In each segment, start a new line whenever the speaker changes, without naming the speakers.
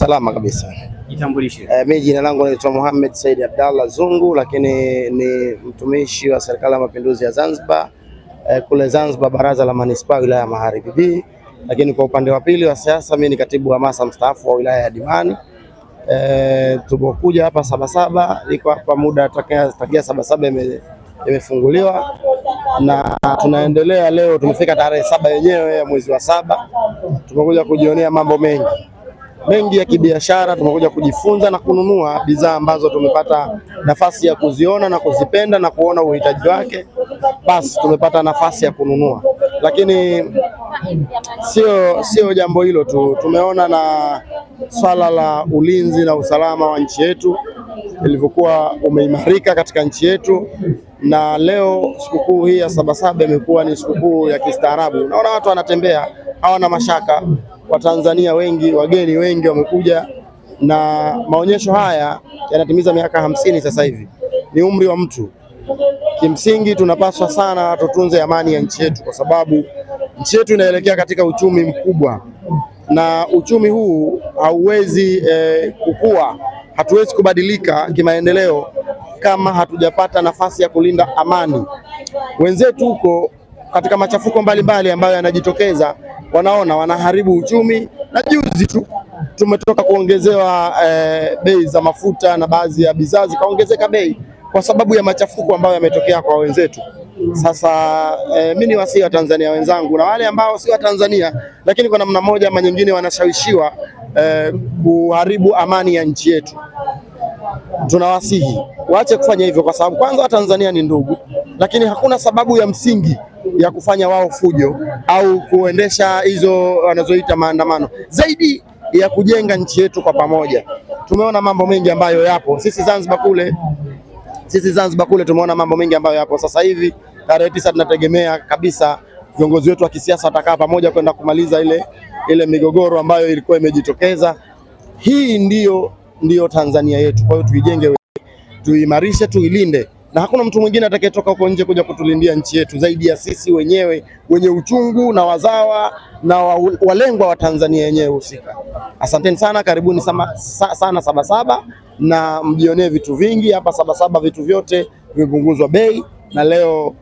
Salama kabisa.
Jitambulishe.
Mimi jina langu naitwa Mohamed Said Abdallah Zungu, lakini ni mtumishi wa Serikali ya Mapinduzi ya Zanzibar, kule Zanzibar Baraza la Manispaa wilaya ya Magharibi B. Lakini kwa upande wa pili wa siasa mimi ni katibu wa hamasa mstaafu wa wilaya ya Dimani. Tupokuja hapa Sabasaba, iko hapa muda takia Sabasaba imefunguliwa na tunaendelea. Leo tumefika tarehe 7 yenyewe ya mwezi wa 7. Tumekuja kujionea mambo mengi ya kibiashara. Tumekuja kujifunza na kununua bidhaa ambazo tumepata nafasi ya kuziona na kuzipenda na kuona uhitaji wake, basi tumepata nafasi ya kununua. Lakini sio jambo hilo tu, tumeona na swala la ulinzi na usalama wa nchi yetu ilivyokuwa umeimarika katika nchi yetu, na leo sikukuu hii ya Sabasaba imekuwa ni sikukuu ya kistaarabu. Naona watu wanatembea hawana mashaka. Watanzania wengi, wageni wengi wamekuja, na maonyesho haya yanatimiza miaka 50 sasa hivi. Ni umri wa mtu. Kimsingi tunapaswa sana tutunze amani ya nchi yetu, kwa sababu nchi yetu inaelekea katika uchumi mkubwa, na uchumi huu hauwezi kukua, hatuwezi kubadilika kimaendeleo kama hatujapata nafasi ya kulinda amani. Wenzetu huko katika machafuko mbalimbali ambayo yanajitokeza, wanaharibu uchumi, na juzi tu tumetoka kuongezewa bei za mafuta na baadhi ya bidhaa zikaongezeka bei kwa sababu ya machafuko ambayo yametokea kwa wenzetu. Sasa mimi ni wasii wa Tanzania wenzangu na wale ambao si wa Tanzania lakini kwa namna moja ama nyingine wanashawishiwa kuharibu amani ya nchi yetu, tunawasihi waache kufanya hivyo, kwa sababu kwanza Watanzania ni ndugu, lakini hakuna sababu ya msingi ya kufanya wao fujo au kuendesha hizo wanazoita maandamano, zaidi ya kujenga nchi yetu kwa pamoja. Tumeona mambo mengi ambayo yapo. Sisi Zanzibar kule tumeona mambo mengi ambayo yapo. Sasa hivi tarehe 9 tunategemea kabisa viongozi wetu wa kisiasa watakaa pamoja kwenda kumaliza ile migogoro ambayo ilikuwa imejitokeza. Hii ndiyo Tanzania yetu. Kwa hiyo tuijenge, tuimarishe, tuilinde, na hakuna mtu mwingine atakayetoka huko nje kuja kutulindia nchi yetu zaidi ya sisi wenyewe wenye uchungu na wazawa na walengwa wa Tanzania yenyewe husika. Asanteni sana, karibuni sana Sabasaba, na mjionee vitu vingi hapa Sabasaba. Vitu vyote vimepunguzwa bei, na leo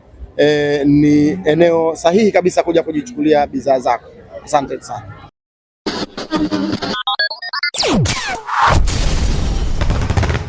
ni eneo sahihi kabisa kuja kujichukulia bidhaa zako. Asante sana.